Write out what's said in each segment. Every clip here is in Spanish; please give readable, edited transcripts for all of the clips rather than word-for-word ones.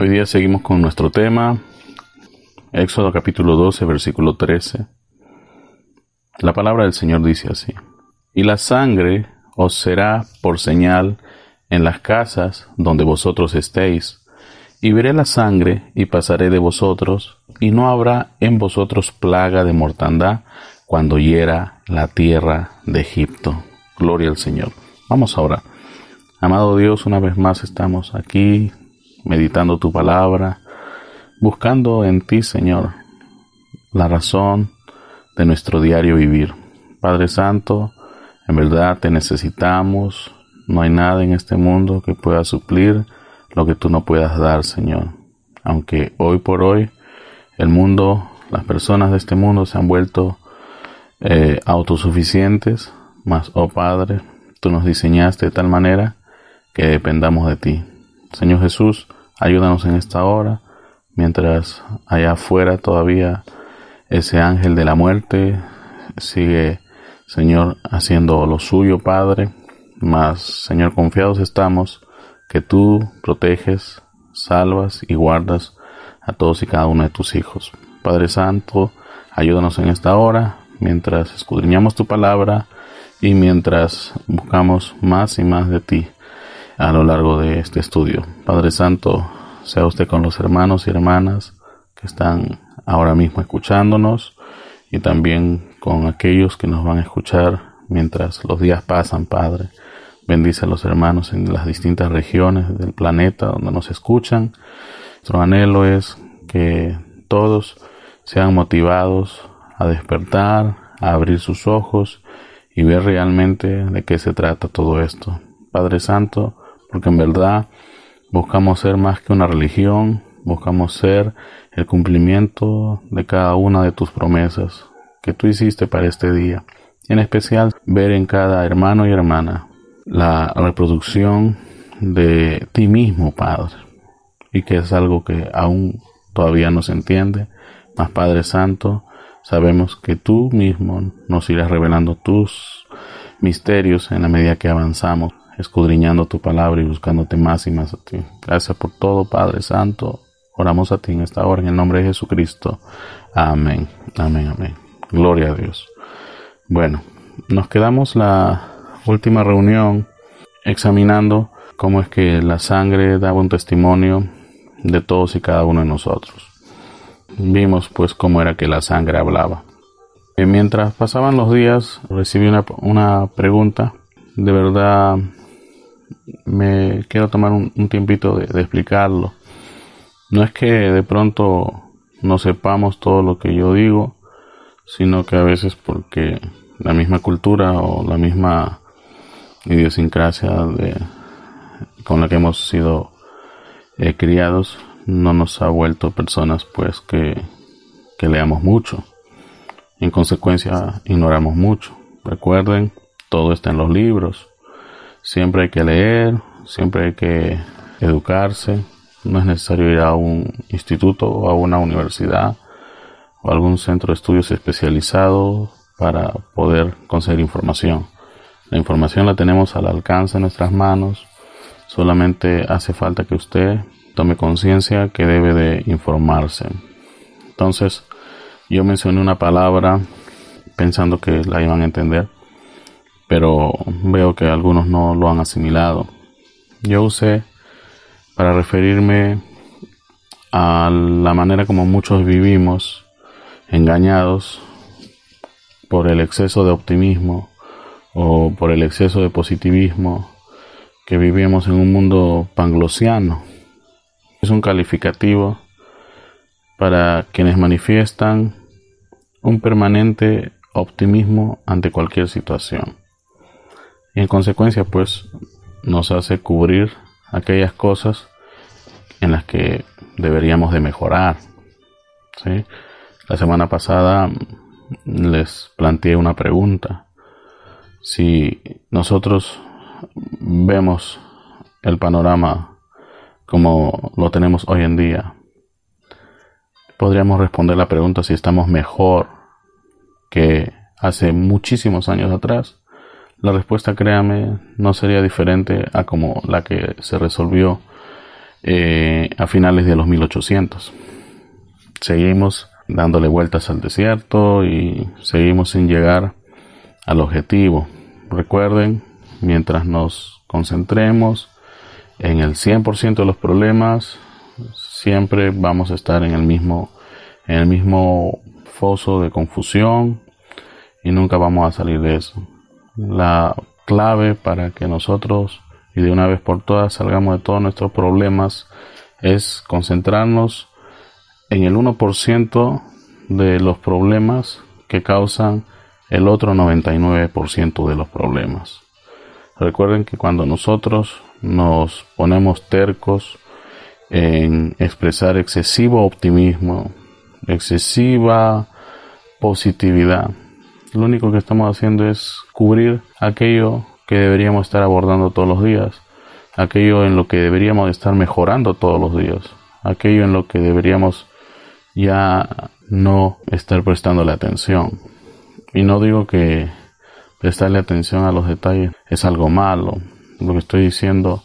Hoy día seguimos con nuestro tema, Éxodo capítulo 12, versículo 13. La palabra del Señor dice así: Y la sangre os será por señal en las casas donde vosotros estéis, y veré la sangre y pasaré de vosotros, y no habrá en vosotros plaga de mortandad cuando hiera la tierra de Egipto. Gloria al Señor. Vamos a orar. Amado Dios, una vez más estamos aquí meditando tu palabra, buscando en ti, Señor, la razón de nuestro diario vivir. Padre Santo, en verdad te necesitamos. No hay nada en este mundo que pueda suplir lo que tú no puedas dar, Señor. Aunque hoy por hoy el mundo, las personas de este mundo se han vuelto autosuficientes, mas, oh Padre, tú nos diseñaste de tal manera que dependamos de ti. Señor Jesús, ayúdanos en esta hora, mientras allá afuera todavía ese ángel de la muerte sigue, Señor, haciendo lo suyo, Padre. Mas, Señor, confiados estamos que tú proteges, salvas y guardas a todos y cada uno de tus hijos. Padre Santo, ayúdanos en esta hora, mientras escudriñamos tu palabra y mientras buscamos más y más de ti a lo largo de este estudio. Padre Santo, sea usted con los hermanos y hermanas que están ahora mismo escuchándonos y también con aquellos que nos van a escuchar mientras los días pasan, Padre. Bendice a los hermanos en las distintas regiones del planeta donde nos escuchan. Nuestro anhelo es que todos sean motivados a despertar, a abrir sus ojos y ver realmente de qué se trata todo esto. Padre Santo, porque en verdad buscamos ser más que una religión, buscamos ser el cumplimiento de cada una de tus promesas que tú hiciste para este día. Y en especial ver en cada hermano y hermana la reproducción de ti mismo, Padre, y que es algo que aún todavía no se entiende. Mas, Padre Santo, sabemos que tú mismo nos irás revelando tus misterios en la medida que avanzamos, escudriñando tu palabra y buscándote más y más a ti. Gracias por todo, Padre Santo. Oramos a ti en esta hora, en el nombre de Jesucristo. Amén, amén, amén. Gloria a Dios. Bueno, nos quedamos la última reunión examinando cómo es que la sangre daba un testimonio de todos y cada uno de nosotros. Vimos pues cómo era que la sangre hablaba. Mientras pasaban los días, recibí una pregunta. De verdad me quiero tomar un tiempito de explicarlo. No es que de pronto no sepamos todo lo que yo digo, sino que a veces porque la misma cultura o la misma idiosincrasia con la que hemos sido criados no nos ha vuelto personas pues que leamos mucho. En consecuencia ignoramos mucho. Recuerden, todo está en los libros. Siempre hay que leer, siempre hay que educarse. No es necesario ir a un instituto o a una universidad o a algún centro de estudios especializado para poder conseguir información. La información la tenemos al alcance de nuestras manos. Solamente hace falta que usted tome conciencia que debe de informarse. Entonces, yo mencioné una palabra pensando que la iban a entender, pero veo que algunos no lo han asimilado. Yo usé para referirme a la manera como muchos vivimos engañados por el exceso de optimismo o por el exceso de positivismo que vivimos en un mundo panglosiano. Es un calificativo para quienes manifiestan un permanente optimismo ante cualquier situación. Y en consecuencia, pues, nos hace cubrir aquellas cosas en las que deberíamos de mejorar, ¿sí? La semana pasada les planteé una pregunta. Si nosotros vemos el panorama como lo tenemos hoy en día, podríamos responder la pregunta si estamos mejor que hace muchísimos años atrás. La respuesta, créame, no sería diferente a como la que se resolvió a finales de los 1800. Seguimos dándole vueltas al desierto y seguimos sin llegar al objetivo. Recuerden, mientras nos concentremos en el 100% de los problemas, siempre vamos a estar en el mismo foso de confusión y nunca vamos a salir de eso. La clave para que nosotros y de una vez por todas salgamos de todos nuestros problemas es concentrarnos en el 1% de los problemas que causan el otro 99% de los problemas. Recuerden que cuando nosotros nos ponemos tercos en expresar excesivo optimismo, excesiva positividad, lo único que estamos haciendo es cubrir aquello que deberíamos estar abordando todos los días, aquello en lo que deberíamos estar mejorando todos los días, aquello en lo que deberíamos ya no estar prestándole atención. Y no digo que prestarle atención a los detalles es algo malo. Lo que estoy diciendo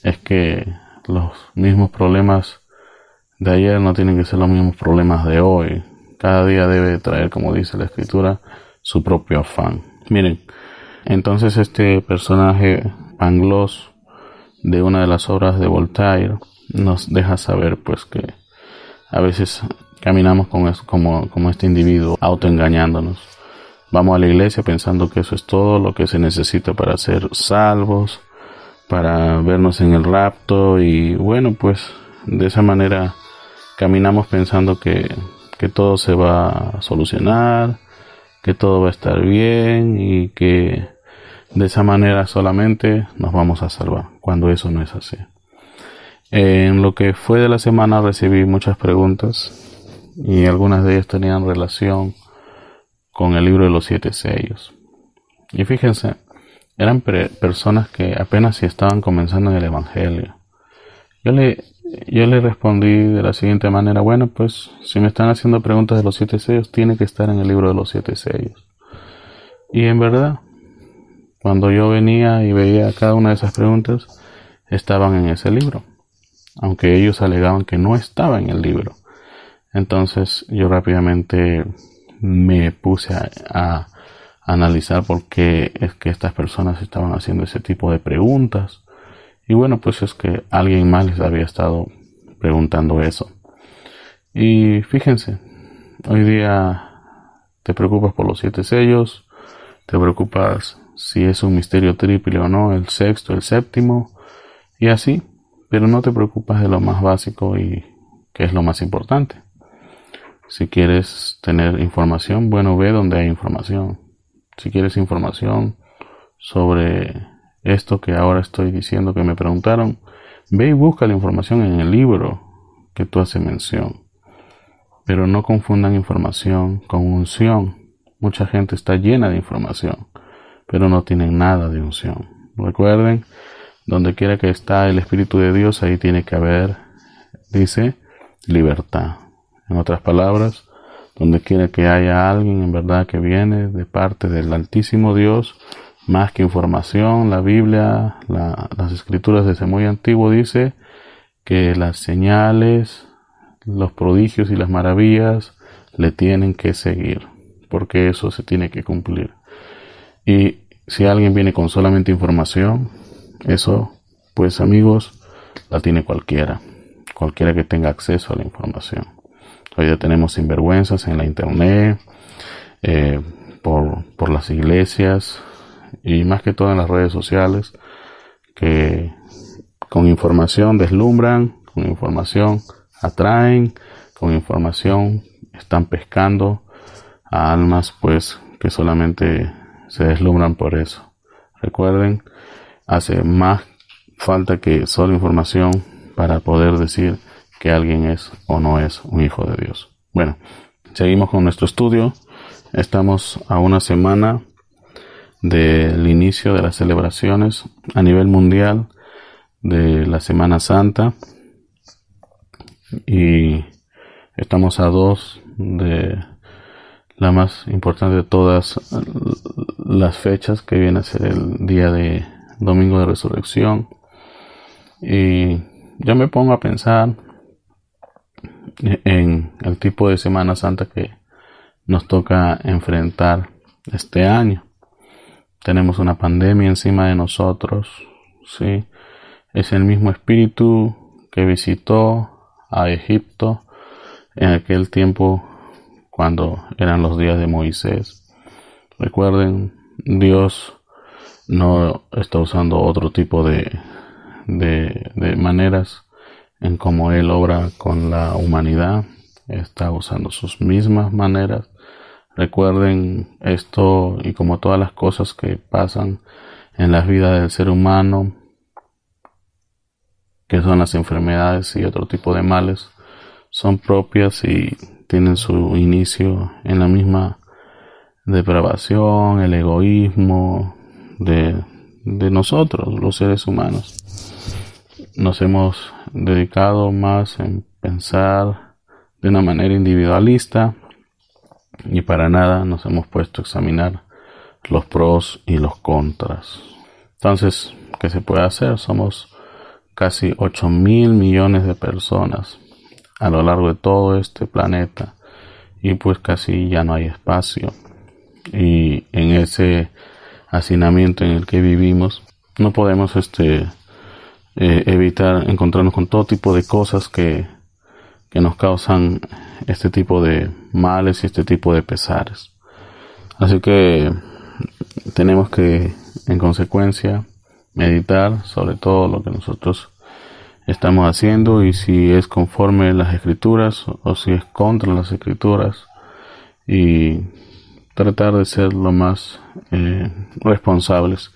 es que los mismos problemas de ayer no tienen que ser los mismos problemas de hoy. Cada día debe traer, como dice la Escritura, su propio afán. Miren, entonces este personaje Pangloss de una de las obras de Voltaire nos deja saber pues que a veces caminamos como este individuo, autoengañándonos. Vamos a la iglesia pensando que eso es todo lo que se necesita para ser salvos, para vernos en el rapto, y bueno, pues de esa manera caminamos pensando que todo se va a solucionar, que todo va a estar bien y que de esa manera solamente nos vamos a salvar, cuando eso no es así. En lo que fue de la semana recibí muchas preguntas y algunas de ellas tenían relación con el libro de los 7 sellos. Y fíjense, eran personas que apenas si estaban comenzando en el Evangelio. Yo le respondí de la siguiente manera: bueno, pues si me están haciendo preguntas de los 7 sellos, tiene que estar en el libro de los 7 sellos. Y en verdad, cuando yo venía y veía cada una de esas preguntas, estaban en ese libro, aunque ellos alegaban que no estaba en el libro. Entonces yo rápidamente me puse a analizar por qué es que estas personas estaban haciendo ese tipo de preguntas. Y bueno, pues es que alguien más les había estado preguntando eso. Y fíjense, hoy día te preocupas por los 7 sellos, te preocupas si es un misterio triple o no, el sexto, el séptimo, y así, pero no te preocupas de lo más básico y que es lo más importante. Si quieres tener información, bueno, ve donde hay información. Si quieres información sobre esto que ahora estoy diciendo que me preguntaron, ve y busca la información en el libro que tú haces mención. Pero no confundan información con unción. Mucha gente está llena de información, pero no tienen nada de unción. Recuerden, donde quiera que está el Espíritu de Dios, ahí tiene que haber, dice, libertad. En otras palabras, donde quiera que haya alguien en verdad que viene de parte del Altísimo Dios, más que información, la Biblia, las Escrituras desde muy antiguo dice que las señales, los prodigios y las maravillas le tienen que seguir, porque eso se tiene que cumplir. Y si alguien viene con solamente información, eso, pues amigos, la tiene cualquiera que tenga acceso a la información. Hoy ya tenemos sinvergüenzas en la internet, por las iglesias y más que todo en las redes sociales, que con información deslumbran, con información atraen, con información están pescando a almas pues que solamente se deslumbran por eso. Recuerden, hace más falta que solo información para poder decir que alguien es o no es un hijo de Dios. Bueno, seguimos con nuestro estudio. Estamos a una semana del inicio de las celebraciones a nivel mundial de la Semana Santa y estamos a 2 de la más importante de todas las fechas, que viene a ser el día de Domingo de Resurrección. Y yo me pongo a pensar en el tipo de Semana Santa que nos toca enfrentar este año. Tenemos una pandemia encima de nosotros, ¿sí? Es el mismo espíritu que visitó a Egipto en aquel tiempo cuando eran los días de Moisés. Recuerden, Dios no está usando otro tipo de maneras en cómo Él obra con la humanidad. Está usando sus mismas maneras. Recuerden esto, y como todas las cosas que pasan en la vida del ser humano, que son las enfermedades y otro tipo de males, son propias y tienen su inicio en la misma depravación, el egoísmo de nosotros, los seres humanos. Nos hemos dedicado más en pensar de una manera individualista y para nada nos hemos puesto a examinar los pros y los contras. Entonces, ¿qué se puede hacer? Somos casi 8.000 millones de personas a lo largo de todo este planeta y pues casi ya no hay espacio, y en ese hacinamiento en el que vivimos no podemos evitar encontrarnos con todo tipo de cosas que nos causan este tipo de males y este tipo de pesares. Así que tenemos que, en consecuencia, meditar sobre todo lo que nosotros estamos haciendo y si es conforme a las Escrituras o si es contra las Escrituras, y tratar de ser lo más responsables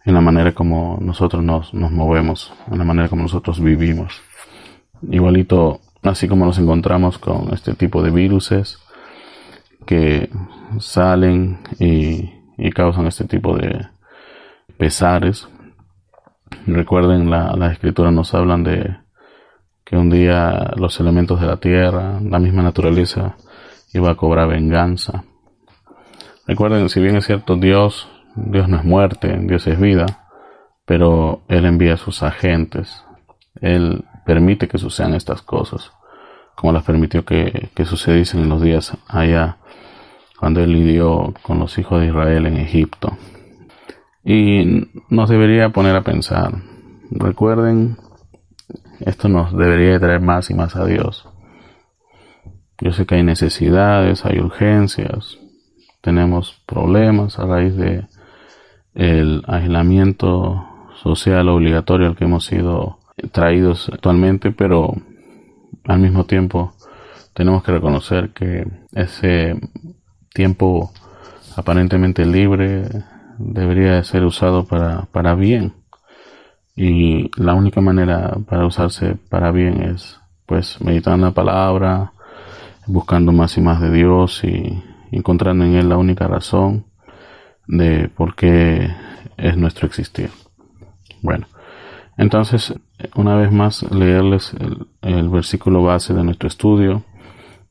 en la manera como nosotros nos movemos, en la manera como nosotros vivimos. Igualito, así como nos encontramos con este tipo de viruses que salen y causan este tipo de pesares. Recuerden, las escrituras nos hablan de que un día los elementos de la tierra, la misma naturaleza, iba a cobrar venganza. Recuerden, si bien es cierto, Dios no es muerte, Dios es vida, pero Él envía a sus agentes. Él permite que sucedan estas cosas, como las permitió que sucediesen en los días allá, cuando Él lidió con los hijos de Israel en Egipto. Y nos debería poner a pensar. Recuerden, esto nos debería traer más y más a Dios. Yo sé que hay necesidades, hay urgencias, tenemos problemas a raíz de el aislamiento social obligatorio al que hemos sido traídos actualmente, pero al mismo tiempo tenemos que reconocer que ese tiempo aparentemente libre debería ser usado para bien, y la única manera para usarse para bien es pues meditando en la palabra, buscando más y más de Dios y encontrando en Él la única razón de por qué es nuestro existir. Bueno, entonces, una vez más, leerles el versículo base de nuestro estudio.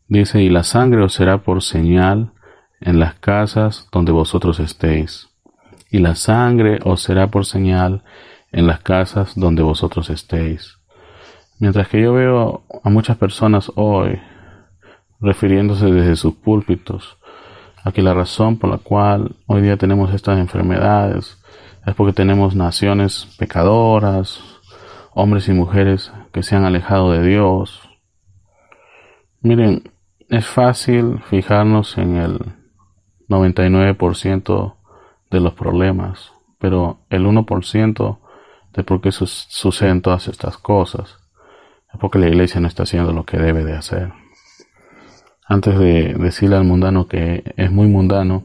Dice: y la sangre os será por señal en las casas donde vosotros estéis. Y la sangre os será por señal en las casas donde vosotros estéis. Mientras que yo veo a muchas personas hoy refiriéndose desde sus púlpitos a que la razón por la cual hoy día tenemos estas enfermedades es porque tenemos naciones pecadoras, hombres y mujeres que se han alejado de Dios. Miren, es fácil fijarnos en el 99% de los problemas, pero el 1% de por qué suceden todas estas cosas es porque la iglesia no está haciendo lo que debe de hacer. Antes de decirle al mundano que es muy mundano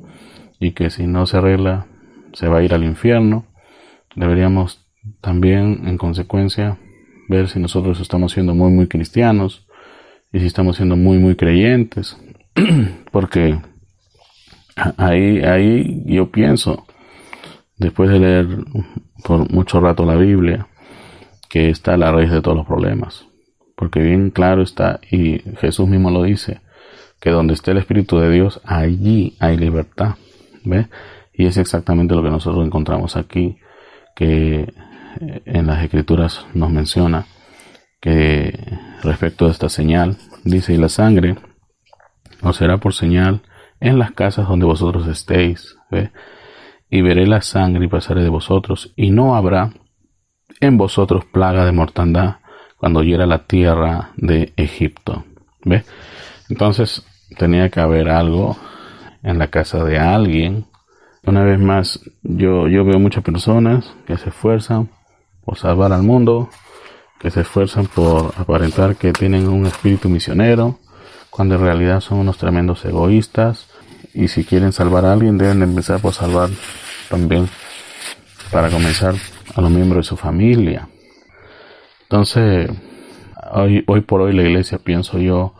y que si no se arregla se va a ir al infierno, deberíamos también, en consecuencia, ver si nosotros estamos siendo muy muy cristianos y si estamos siendo muy muy creyentes, porque ahí yo pienso, después de leer por mucho rato la Biblia, que está la raíz de todos los problemas, porque bien claro está, y Jesús mismo lo dice, que donde esté el Espíritu de Dios, allí hay libertad, ¿ve? Y es exactamente lo que nosotros encontramos aquí, que en las Escrituras nos menciona que respecto a esta señal, dice: y la sangre os será por señal en las casas donde vosotros estéis, ¿ve? Y veré la sangre y pasaré de vosotros, y no habrá en vosotros plaga de mortandad cuando hiera la tierra de Egipto, ¿ve? Entonces tenía que haber algo en la casa de alguien. Una vez más, yo veo muchas personas que se esfuerzan por salvar al mundo, que se esfuerzan por aparentar que tienen un espíritu misionero, cuando en realidad son unos tremendos egoístas, y si quieren salvar a alguien deben de empezar por salvar también, para comenzar, a los miembros de su familia. Entonces, hoy por hoy la iglesia, pienso yo,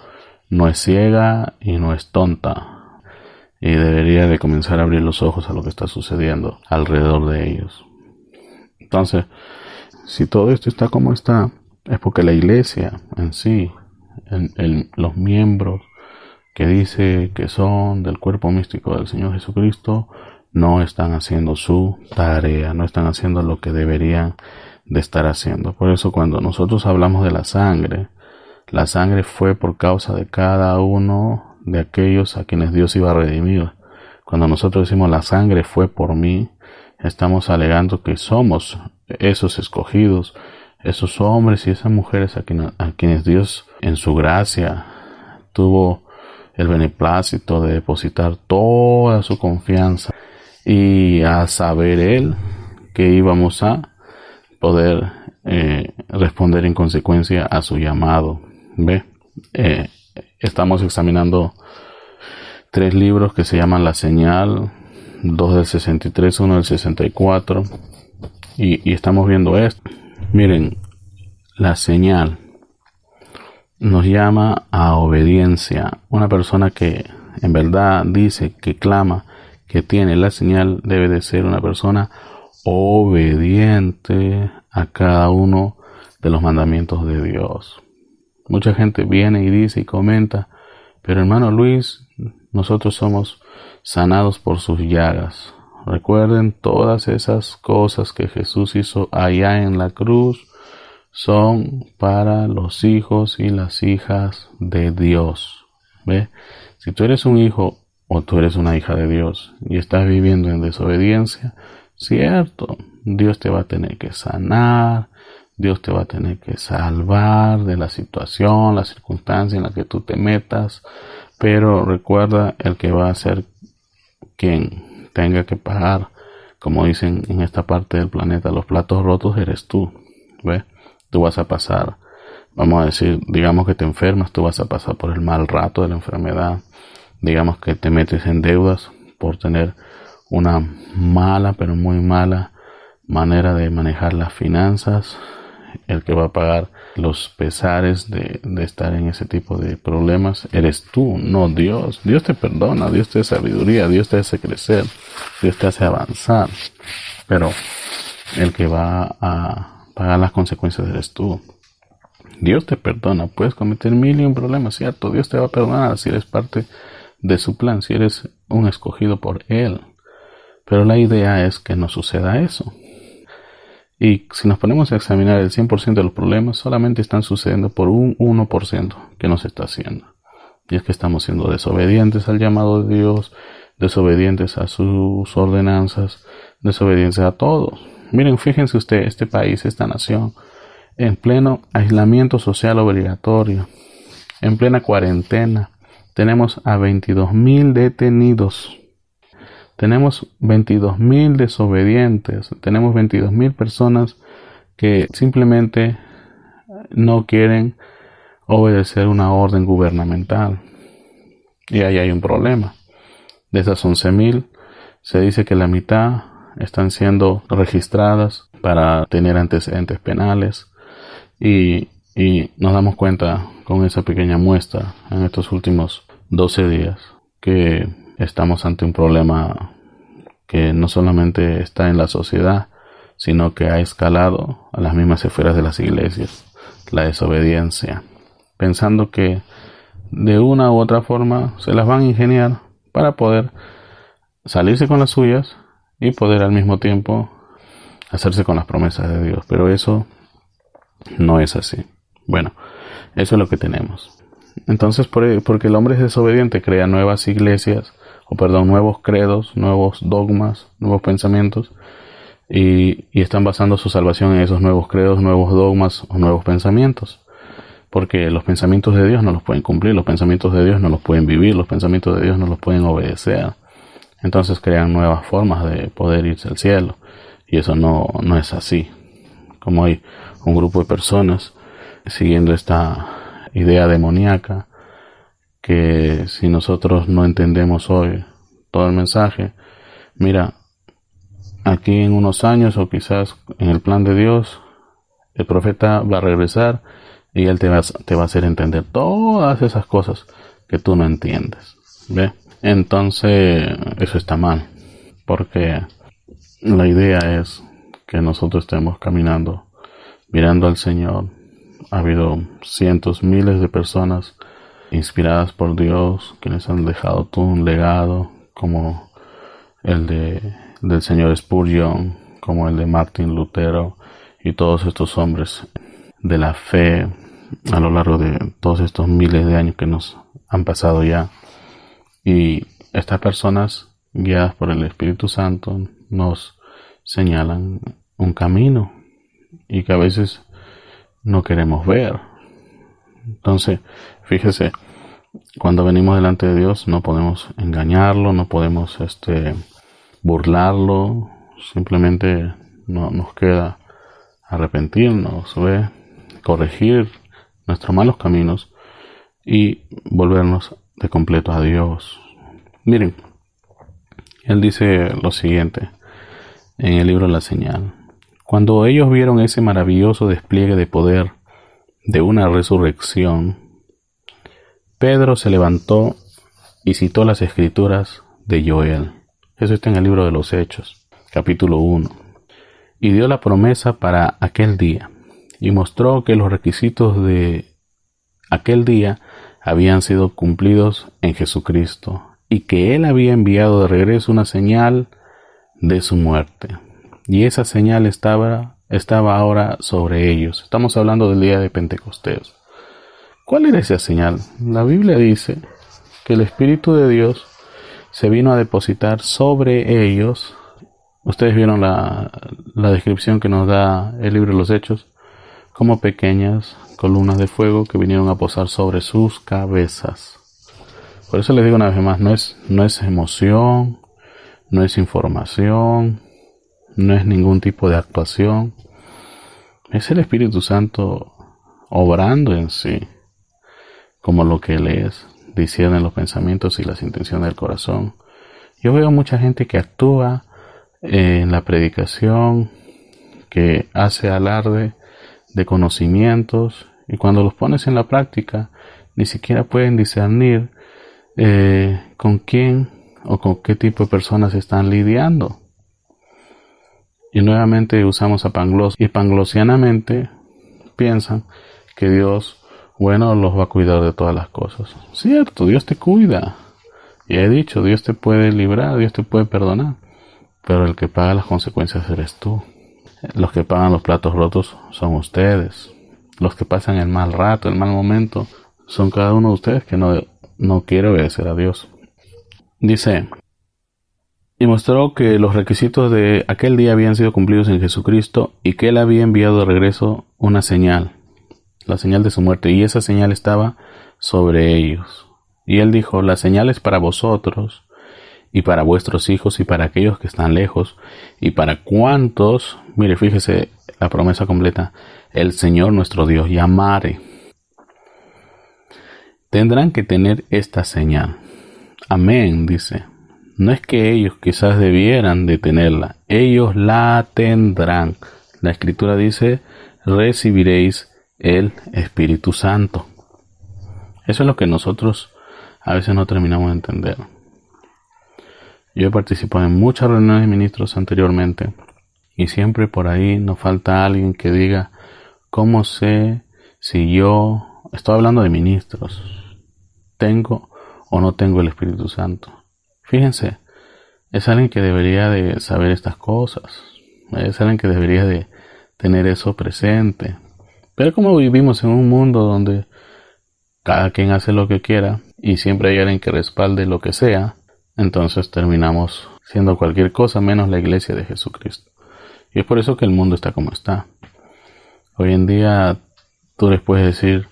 no es ciega y no es tonta, y debería de comenzar a abrir los ojos a lo que está sucediendo alrededor de ellos. Entonces, si todo esto está como está, es porque la iglesia en sí, los miembros que dice que son del cuerpo místico del Señor Jesucristo, no están haciendo su tarea, no están haciendo lo que deberían de estar haciendo. Por eso cuando nosotros hablamos de la sangre fue por causa de cada uno de aquellos a quienes Dios iba a redimir. Cuando nosotros decimos la sangre fue por mí, estamos alegando que somos esos escogidos, esos hombres y esas mujeres a quienes Dios en su gracia tuvo el beneplácito de depositar toda su confianza, y a saber Él que íbamos a poder responder en consecuencia a su llamado. ¿Ve? Estamos examinando 3 libros que se llaman La Señal, 2 del 63, 1 del 64, y estamos viendo esto. Miren, La Señal nos llama a obediencia. Una persona que en verdad dice, que clama, que tiene la señal, debe de ser una persona obediente a cada uno de los mandamientos de Dios. Mucha gente viene y dice y comenta: pero hermano Luis, nosotros somos sanados por sus llagas. Recuerden, todas esas cosas que Jesús hizo allá en la cruz son para los hijos y las hijas de Dios. ¿Ve? Si tú eres un hijo o tú eres una hija de Dios y estás viviendo en desobediencia, cierto, Dios te va a tener que sanar, Dios te va a tener que salvar de la situación, la circunstancia en la que tú te metas, pero recuerda, el que va a ser quien tenga que pagar, como dicen en esta parte del planeta, los platos rotos eres tú. ¿Ve? Tú vas a pasar, vamos a decir, digamos que te enfermas, tú vas a pasar por el mal rato de la enfermedad. Digamos que te metes en deudas por tener una mala, pero muy mala manera de manejar las finanzas. El que va a pagar los pesares de estar en ese tipo de problemas eres tú, no Dios. Dios te perdona, Dios te da sabiduría, Dios te hace crecer, Dios te hace avanzar, pero el que va a pagar las consecuencias eres tú. Dios te perdona, puedes cometer 1000 problemas, cierto, Dios te va a perdonar si eres parte de su plan, si eres un escogido por Él, pero la idea es que no suceda eso. Y si nos ponemos a examinar, el 100% de los problemas solamente están sucediendo por un 1% que no se está haciendo, y es que estamos siendo desobedientes al llamado de Dios, desobedientes a sus ordenanzas, desobedientes a todos. Miren, fíjense usted, este país, esta nación, en pleno aislamiento social obligatorio, en plena cuarentena, tenemos a 22,000 detenidos. Tenemos 22,000 desobedientes. Tenemos 22,000 personas que simplemente no quieren obedecer una orden gubernamental. Y ahí hay un problema. De esas 11,000, se dice que la mitad están siendo registradas para tener antecedentes penales. Y nos damos cuenta con esa pequeña muestra en estos últimos 12 días que estamos ante un problema que no solamente está en la sociedad, sino que ha escalado a las mismas esferas de las iglesias, la desobediencia, pensando que de una u otra forma se las van a ingeniar para poder salirse con las suyas y poder al mismo tiempo hacerse con las promesas de Dios. Pero eso no es así. Bueno, eso es lo que tenemos. Entonces, porque el hombre es desobediente, crea nuevas iglesias, nuevos credos, nuevos dogmas, nuevos pensamientos, y están basando su salvación en esos nuevos credos, nuevos dogmas o nuevos pensamientos. Porque los pensamientos de Dios no los pueden cumplir, los pensamientos de Dios no los pueden vivir, los pensamientos de Dios no los pueden obedecer. Entonces crean nuevas formas de poder irse al cielo. Y eso no es así. Como hay un grupo de personas siguiendo esta idea demoníaca, que si nosotros no entendemos hoy todo el mensaje, mira, aquí en unos años o quizás en el plan de Dios, el profeta va a regresar y él te va a hacer entender todas esas cosas que tú no entiendes. ¿Ve? Entonces, eso está mal, porque la idea es que nosotros estemos caminando, mirando al Señor. Ha habido cientos, miles de personas inspiradas por Dios que les han dejado todo un legado, como el del señor Spurgeon, como el de Martín Lutero y todos estos hombres de la fe a lo largo de todos estos miles de años que nos han pasado ya. Y estas personas, guiadas por el Espíritu Santo, nos señalan un camino y que a veces no queremos ver. Entonces, fíjese, cuando venimos delante de Dios no podemos engañarlo, no podemos burlarlo, simplemente no nos queda arrepentirnos, corregir nuestros malos caminos y volvernos de completo a Dios. Miren, él dice lo siguiente en el libro La Señal: cuando ellos vieron ese maravilloso despliegue de poder de una resurrección, Pedro se levantó y citó las escrituras de Joel. Eso está en el libro de los Hechos, capítulo 1. Y dio la promesa para aquel día, y mostró que los requisitos de aquel día habían sido cumplidos en Jesucristo, y que Él había enviado de regreso una señal de su muerte. Y esa señal estaba ahora sobre ellos. Estamos hablando del día de Pentecostés. ¿Cuál era esa señal? La Biblia dice que el Espíritu de Dios se vino a depositar sobre ellos. Ustedes vieron la descripción que nos da el libro de los Hechos, como pequeñas columnas de fuego que vinieron a posar sobre sus cabezas. Por eso les digo una vez más, no es emoción, no es información, no es ningún tipo de actuación. Es el Espíritu Santo obrando en sí, como lo que Él es, discierne los pensamientos y las intenciones del corazón. Yo veo mucha gente que actúa en la predicación, que hace alarde de conocimientos, y cuando los pones en la práctica ni siquiera pueden discernir con quién o con qué tipo de personas están lidiando. Y nuevamente usamos a Pangloss, y panglosianamente piensan que Dios, los va a cuidar de todas las cosas. Cierto, Dios te cuida. Y he dicho, Dios te puede librar, Dios te puede perdonar. Pero el que paga las consecuencias eres tú. Los que pagan los platos rotos son ustedes. Los que pasan el mal rato, el mal momento, son cada uno de ustedes que no quiere obedecer a Dios. Dice: y mostró que los requisitos de aquel día habían sido cumplidos en Jesucristo, y que Él había enviado de regreso una señal, la señal de su muerte, y esa señal estaba sobre ellos. Y Él dijo: la señal es para vosotros, y para vuestros hijos, y para aquellos que están lejos, y para cuantos, mire, fíjese la promesa completa, el Señor nuestro Dios llamare. Tendrán que tener esta señal. Amén, dice. No es que ellos quizás debieran de tenerla, ellos la tendrán. La Escritura dice: recibiréis el Espíritu Santo. Eso es lo que nosotros a veces no terminamos de entender. Yo he participado en muchas reuniones de ministros anteriormente, y siempre por ahí nos falta alguien que diga: ¿cómo sé si yo, estoy hablando de ministros, tengo o no tengo el Espíritu Santo? Fíjense, es alguien que debería de saber estas cosas, es alguien que debería de tener eso presente, Pero como vivimos en un mundo donde cada quien hace lo que quiera y siempre hay alguien que respalde lo que sea, entonces terminamos siendo cualquier cosa menos la iglesia de Jesucristo. Y es por eso que el mundo está como está. Hoy en día tú les puedes decir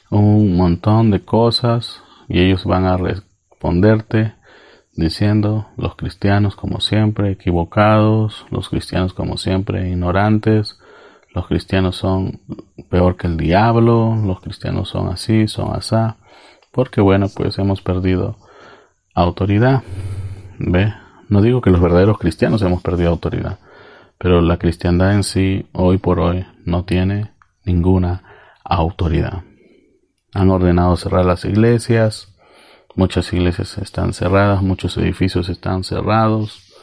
un montón de cosas y ellos van a responderte diciendo: los cristianos como siempre equivocados, los cristianos como siempre ignorantes, los cristianos son peor que el diablo, los cristianos son así, son asá, porque bueno, pues hemos perdido autoridad. ¿Ve? No digo que los verdaderos cristianos hemos perdido autoridad, pero la cristiandad en sí, hoy por hoy, no tiene ninguna autoridad. Han ordenado cerrar las iglesias, muchas iglesias están cerradas, muchos edificios están cerrados,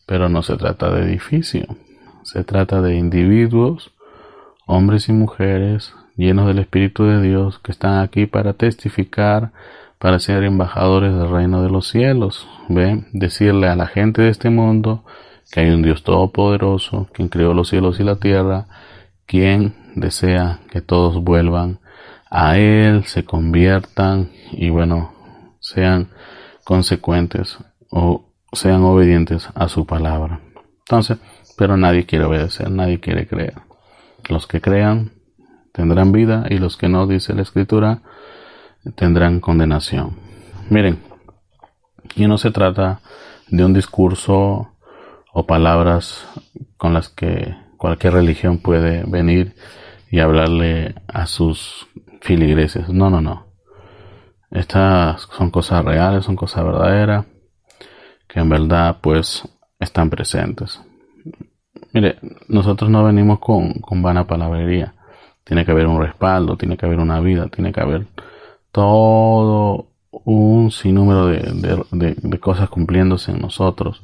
pero no se trata de edificio, se trata de individuos, hombres y mujeres, llenos del Espíritu de Dios, que están aquí para testificar, para ser embajadores del reino de los cielos. ¿Ve? Decirle a la gente de este mundo que hay un Dios todopoderoso, quien creó los cielos y la tierra, quien desea que todos vuelvan a Él, se conviertan y bueno, sean consecuentes o sean obedientes a su palabra. Entonces, pero nadie quiere obedecer, nadie quiere creer. Los que crean tendrán vida y los que no, dice la Escritura, tendrán condenación. Miren, y no se trata de un discurso o palabras con las que cualquier religión puede venir y hablarle a sus filigreses. No. Estas son cosas reales, son cosas verdaderas, que en verdad pues están presentes. Mire, nosotros no venimos con vana palabrería. Tiene que haber un respaldo, tiene que haber una vida, tiene que haber todo un sinnúmero de cosas cumpliéndose en nosotros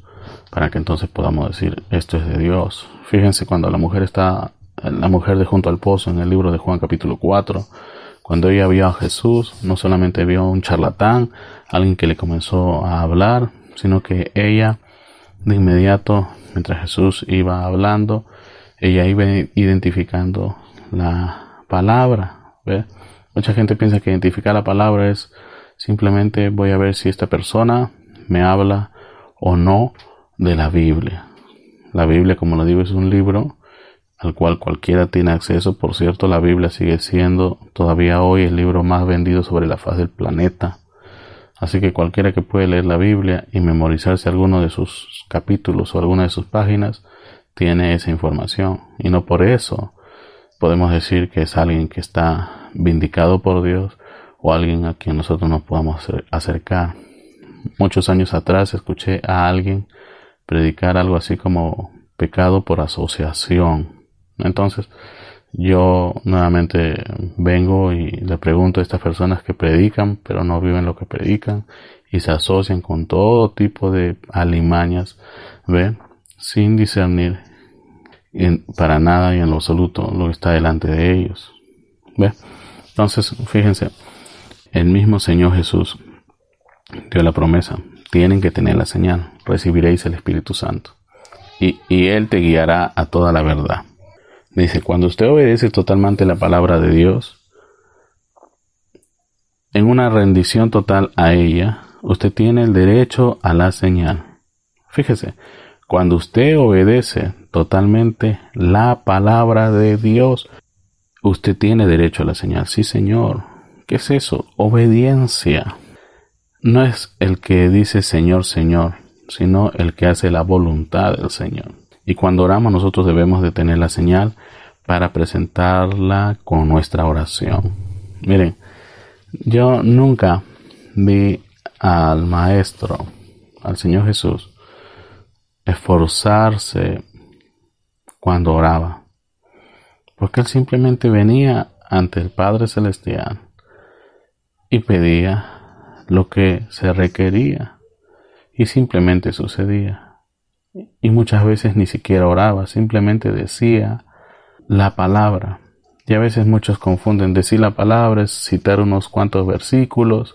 para que entonces podamos decir: esto es de Dios. Fíjense cuando la mujer de junto al pozo en el libro de Juan capítulo 4, cuando ella vio a Jesús, no solamente vio a un charlatán, alguien que le comenzó a hablar, sino que ella de inmediato, mientras Jesús iba hablando, ella iba identificando la palabra. ¿Ve? Mucha gente piensa que identificar la palabra es simplemente voy a ver si esta persona me habla o no de la Biblia. La Biblia, como lo digo, es un libro al cual cualquiera tiene acceso. Por cierto, la Biblia sigue siendo todavía hoy el libro más vendido sobre la faz del planeta. Así que cualquiera que puede leer la Biblia y memorizarse alguno de sus capítulos o alguna de sus páginas tiene esa información. Y no por eso podemos decir que es alguien que está vindicado por Dios o alguien a quien nosotros nos podamos acercar. Muchos años atrás escuché a alguien predicar algo así como pecado por asociación. Entonces yo nuevamente vengo y le pregunto a estas personas que predican pero no viven lo que predican y se asocian con todo tipo de alimañas, ¿ve? Sin discernir para nada y en lo absoluto lo que está delante de ellos, ¿ve? Entonces fíjense, el mismo Señor Jesús dio la promesa: tienen que tener la señal, recibiréis el Espíritu Santo y Él te guiará a toda la verdad. Dice, cuando usted obedece totalmente la palabra de Dios, en una rendición total a ella, usted tiene el derecho a la señal. Fíjese, cuando usted obedece totalmente la palabra de Dios, usted tiene derecho a la señal. Sí, Señor. ¿Qué es eso? Obediencia. No es el que dice Señor, Señor, sino el que hace la voluntad del Señor. Y cuando oramos nosotros debemos de tener la señal para presentarla con nuestra oración. Miren, yo nunca vi al Maestro, al Señor Jesús, esforzarse cuando oraba, porque Él simplemente venía ante el Padre Celestial y pedía lo que se requería y simplemente sucedía. Y muchas veces ni siquiera oraba, simplemente decía la palabra. Y a veces muchos confunden decir la palabra es citar unos cuantos versículos.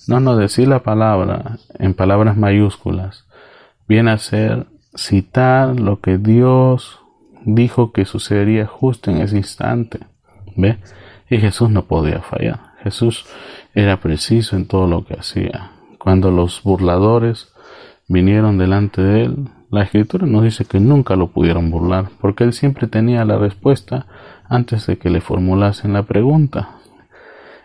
No, decir la palabra en palabras mayúsculas viene a ser citar lo que Dios dijo que sucedería justo en ese instante. ¿ve? Y Jesús no podía fallar. Jesús era preciso en todo lo que hacía. Cuando los burladores vinieron delante de él, la Escritura nos dice que nunca lo pudieron burlar, porque él siempre tenía la respuesta antes de que le formulasen la pregunta.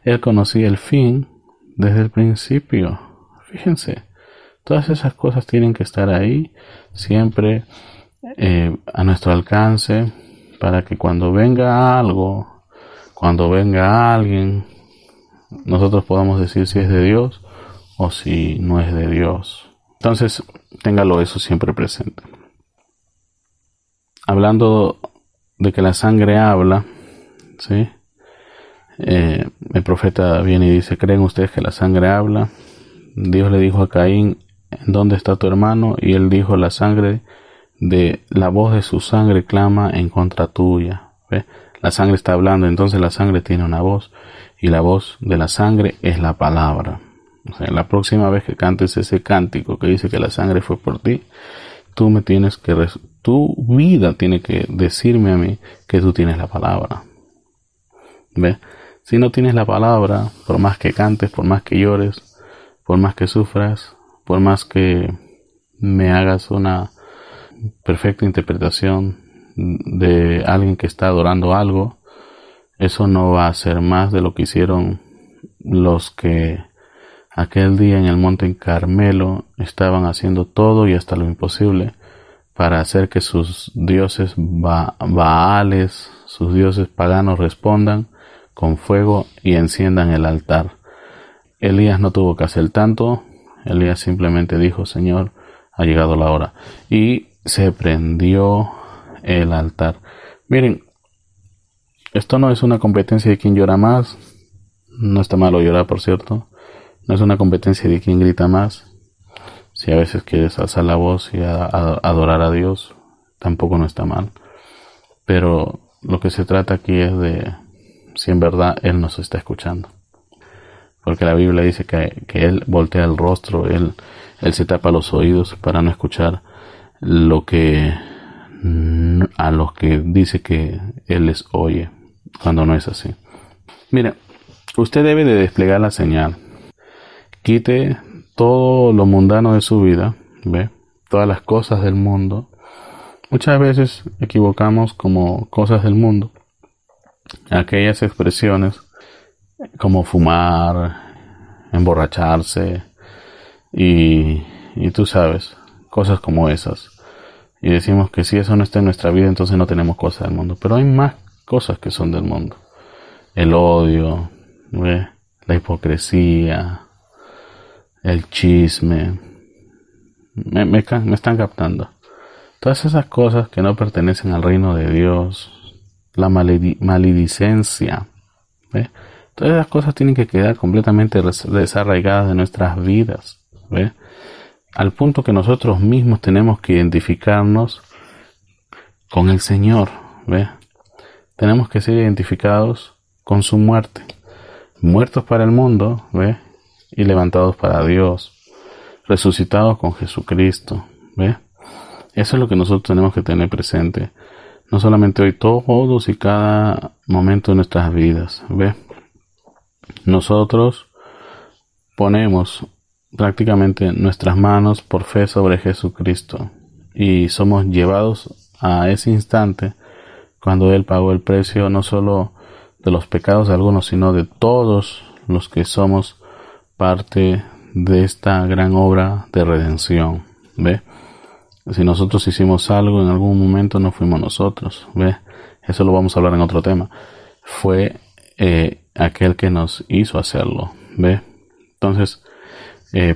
Él conocía el fin desde el principio. Fíjense, todas esas cosas tienen que estar ahí, siempre a nuestro alcance, para que cuando venga algo, cuando venga alguien, nosotros podamos decir si es de Dios o si no es de Dios. Entonces, téngalo eso siempre presente. Hablando de que la sangre habla, ¿sí? El profeta viene y dice, ¿creen ustedes que la sangre habla? Dios le dijo a Caín, ¿dónde está tu hermano? Y él dijo, la voz de su sangre clama en contra tuya. ¿Ve? La sangre está hablando, entonces la sangre tiene una voz, y la voz de la sangre es la palabra. O sea, la próxima vez que cantes ese cántico que dice que la sangre fue por ti, tu vida tiene que decirme a mí que tú tienes la palabra. ¿Ve? Si no tienes la palabra, por más que cantes, por más que llores, por más que sufras, por más que me hagas una perfecta interpretación de alguien que está adorando algo, eso no va a ser más de lo que hicieron los que aquel día en el monte Carmelo estaban haciendo todo y hasta lo imposible para hacer que sus dioses baales, sus dioses paganos respondan con fuego y enciendan el altar. Elías no tuvo que hacer tanto. Elías simplemente dijo, Señor, ha llegado la hora, y se prendió el altar. Miren, esto no es una competencia de quién llora más. No está malo llorar, por cierto. No es una competencia de quién grita más. Si a veces quieres alzar la voz y adorar a Dios, tampoco no está mal. Pero lo que se trata aquí es de si en verdad Él nos está escuchando. Porque la Biblia dice que Él voltea el rostro, Él se tapa los oídos para no escuchar a los que dice que Él les oye, cuando no es así. Mira, usted debe de desplegar la señal. Quite todo lo mundano de su vida, ¿ve? Todas las cosas del mundo. Muchas veces equivocamos como cosas del mundo aquellas expresiones como fumar, emborracharse y tú sabes, cosas como esas. Y decimos que si eso no está en nuestra vida, entonces no tenemos cosas del mundo. Pero hay más cosas que son del mundo. El odio, ¿ve? La hipocresía, el chisme. Me están captando. Todas esas cosas que no pertenecen al reino de Dios. La maledicencia, ¿ve? Todas esas cosas tienen que quedar completamente desarraigadas de nuestras vidas, ¿ve? Al punto que nosotros mismos tenemos que identificarnos con el Señor, ¿ve? Tenemos que ser identificados con su muerte, muertos para el mundo, ¿ve? Y levantados para Dios, resucitados con Jesucristo, ¿ve? Eso es lo que nosotros tenemos que tener presente. No solamente hoy, todos y cada momento de nuestras vidas, ¿ve? Nosotros ponemos prácticamente nuestras manos por fe sobre Jesucristo y somos llevados a ese instante cuando Él pagó el precio no solo de los pecados de algunos, sino de todos los que somos parte de esta gran obra de redención, ¿ve? Si nosotros hicimos algo en algún momento, no fuimos nosotros, ¿ve? Eso lo vamos a hablar en otro tema. Fue aquel que nos hizo hacerlo, ¿ve? Entonces,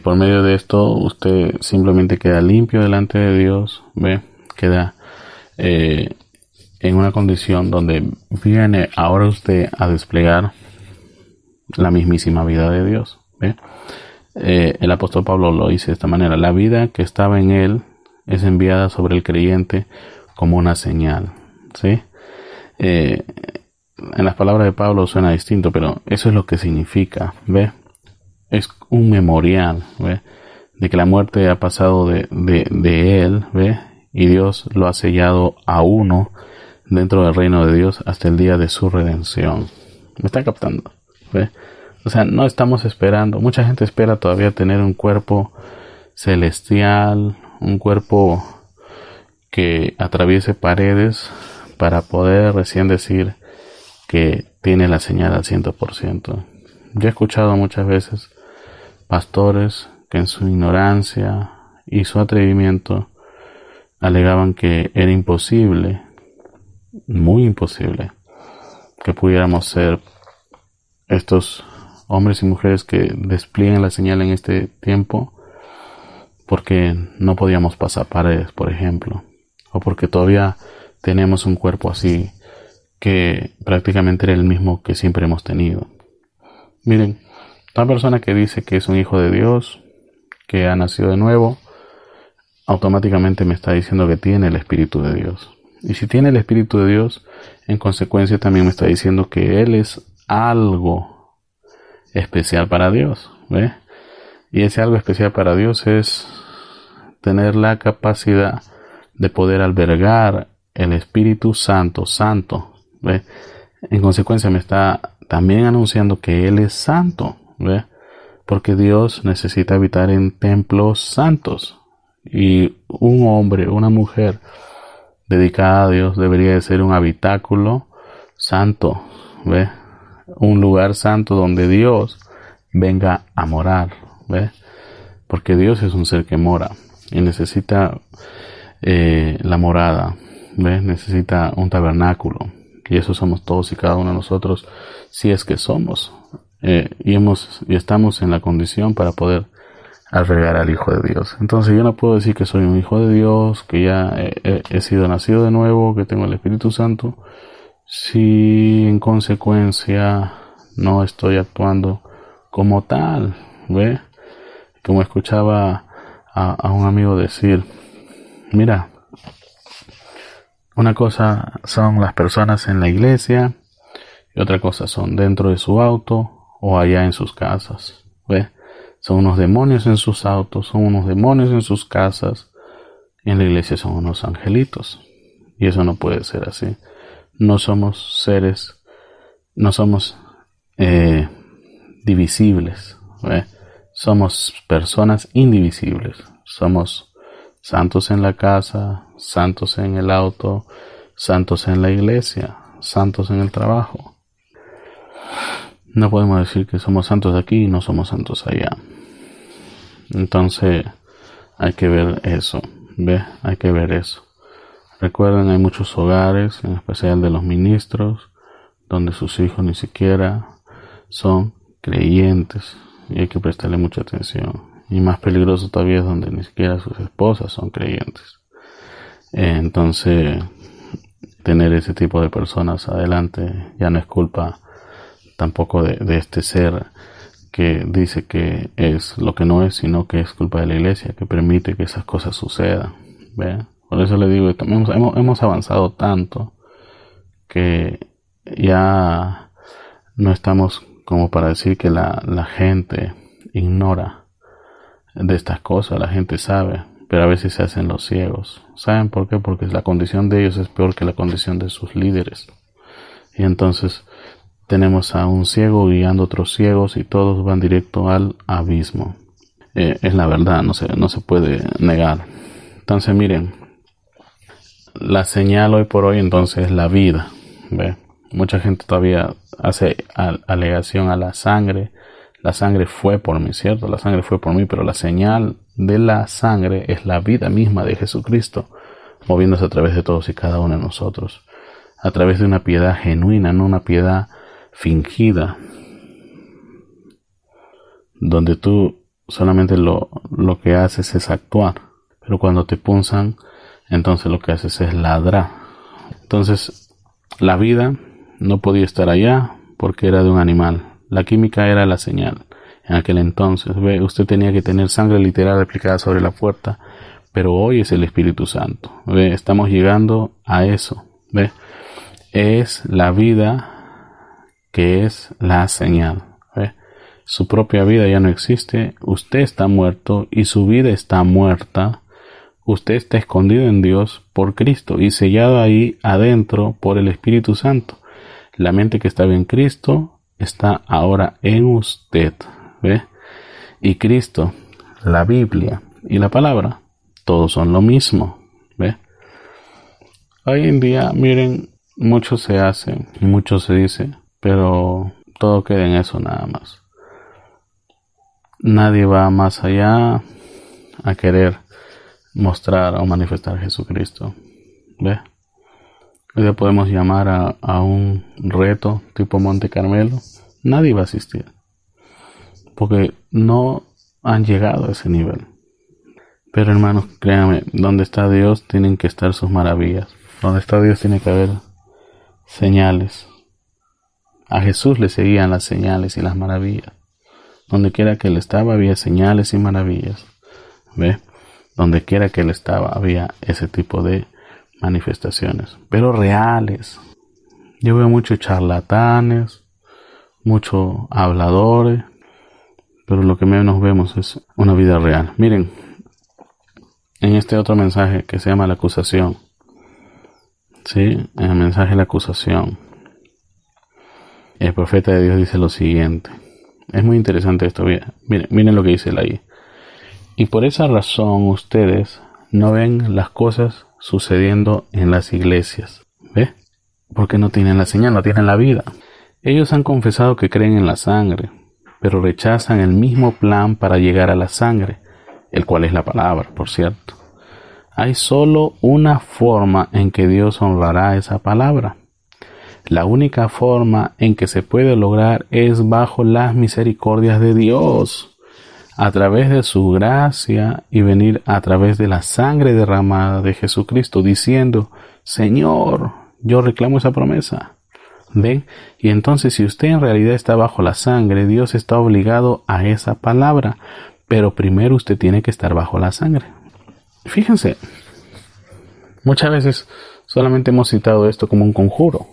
por medio de esto, usted simplemente queda limpio delante de Dios, ¿ve? Queda en una condición donde viene ahora usted a desplegar la mismísima vida de Dios, ¿ve? El apóstol Pablo lo dice de esta manera: la vida que estaba en él es enviada sobre el creyente como una señal, ¿sí? En las palabras de Pablo suena distinto, pero eso es lo que significa, ¿ve? Es un memorial, ¿ve? De que la muerte ha pasado de él, ¿ve? Y Dios lo ha sellado a uno dentro del reino de Dios hasta el día de su redención. ¿Me está captando? ¿Ve? O sea, no estamos esperando. Mucha gente espera todavía tener un cuerpo celestial, un cuerpo que atraviese paredes para poder recién decir que tiene la señal al 100%. Yo he escuchado muchas veces pastores que en su ignorancia y su atrevimiento alegaban que era imposible, muy imposible, que pudiéramos ser estos hombres y mujeres que despliegan la señal en este tiempo, porque no podíamos pasar paredes, por ejemplo, o porque todavía tenemos un cuerpo así que prácticamente era el mismo que siempre hemos tenido. Miren, toda persona que dice que es un hijo de Dios, que ha nacido de nuevo, automáticamente me está diciendo que tiene el Espíritu de Dios. Y si tiene el Espíritu de Dios, en consecuencia también me está diciendo que Él es algo especial para Dios, ¿ve? Y ese algo especial para Dios es tener la capacidad de poder albergar el Espíritu Santo, ¿ve? En consecuencia me está también anunciando que Él es santo, ¿ve? Porque Dios necesita habitar en templos santos. Y un hombre, una mujer dedicada a Dios debería de ser un habitáculo santo, ¿ve? Un lugar santo donde Dios venga a morar, ¿ve? Porque Dios es un ser que mora y necesita la morada, ¿ve? Necesita un tabernáculo, y eso somos todos y cada uno de nosotros, si es que somos, y estamos en la condición para poder albergar al Hijo de Dios. Entonces yo no puedo decir que soy un hijo de Dios, que ya he sido nacido de nuevo, que tengo el Espíritu Santo, si en consecuencia no estoy actuando como tal, ¿ve? Como escuchaba a un amigo decir, mira, una cosa son las personas en la iglesia y otra cosa son dentro de su auto o allá en sus casas, ¿ve? Son unos demonios en sus autos, son unos demonios en sus casas, y en la iglesia son unos angelitos. Y eso no puede ser así. No somos seres, no somos divisibles, ¿ve? Somos personas indivisibles. Somos santos en la casa, santos en el auto, santos en la iglesia, santos en el trabajo. No podemos decir que somos santos aquí y no somos santos allá. Entonces hay que ver eso, ¿ve? Hay que ver eso. Recuerden, hay muchos hogares, en especial de los ministros, donde sus hijos ni siquiera son creyentes, y hay que prestarle mucha atención. Y más peligroso todavía es donde ni siquiera sus esposas son creyentes. Entonces, tener ese tipo de personas adelante ya no es culpa tampoco de este ser que dice que es lo que no es, sino que es culpa de la iglesia, que permite que esas cosas sucedan, ¿ve? Por eso le digo, hemos avanzado tanto que ya no estamos como para decir que la gente ignora de estas cosas. La gente sabe, pero a veces se hacen los ciegos. ¿Saben por qué? Porque la condición de ellos es peor que la condición de sus líderes. Y entonces tenemos a un ciego guiando a otros ciegos y todos van directo al abismo. Es la verdad, no se puede negar. Entonces miren, la señal hoy por hoy entonces es la vida, ¿ve? Mucha gente todavía hace alegación a la sangre. La sangre fue por mí, ¿cierto? La sangre fue por mí, pero la señal de la sangre es la vida misma de Jesucristo, moviéndose a través de todos y cada uno de nosotros, a través de una piedad genuina, no una piedad fingida, donde tú solamente lo que haces es actuar, pero cuando te punzan, entonces lo que haces es ladrar. Entonces, la vida no podía estar allá porque era de un animal. La química era la señal. En aquel entonces, ¿ve? Usted tenía que tener sangre literal aplicada sobre la puerta, pero hoy es el Espíritu Santo, ¿ve? Estamos llegando a eso, ¿ve? Es la vida que es la señal, ¿ve? Su propia vida ya no existe, usted está muerto y su vida está muerta Usted está escondido en Dios por Cristo y sellado ahí adentro por el Espíritu Santo. La mente que estaba en Cristo está ahora en usted. ¿Ve? Y Cristo, la Biblia y la palabra, todos son lo mismo. ¿Ve? Hoy en día, miren, mucho se hace y mucho se dice, pero todo queda en eso nada más. Nadie va más allá a querer mostrar o manifestar a Jesucristo. ¿Ve? Hoy podemos llamar a un reto tipo Monte Carmelo. Nadie va a asistir, porque no han llegado a ese nivel. Pero hermanos, créanme, donde está Dios tienen que estar sus maravillas. Donde está Dios tiene que haber señales. A Jesús le seguían las señales y las maravillas. Donde quiera que él estaba había señales y maravillas. ¿Ve? Donde quiera que él estaba había ese tipo de manifestaciones, pero reales. Yo veo muchos charlatanes, muchos habladores, pero lo que menos vemos es una vida real. Miren, en este otro mensaje que se llama la acusación, ¿sí? En el mensaje de la acusación, el profeta de Dios dice lo siguiente. Es muy interesante esto. Miren lo que dice él ahí. Y por esa razón ustedes no ven las cosas sucediendo en las iglesias. ¿Ve? Porque no tienen la señal, no tienen la vida. Ellos han confesado que creen en la sangre, pero rechazan el mismo plan para llegar a la sangre, el cual es la palabra, por cierto. Hay solo una forma en que Dios honrará esa palabra. La única forma en que se puede lograr es bajo las misericordias de Dios, a través de su gracia y venir a través de la sangre derramada de Jesucristo, diciendo, Señor, yo reclamo esa promesa. ¿Ven? Y entonces si usted en realidad está bajo la sangre, Dios está obligado a esa palabra, pero primero usted tiene que estar bajo la sangre. Fíjense, muchas veces solamente hemos citado esto como un conjuro.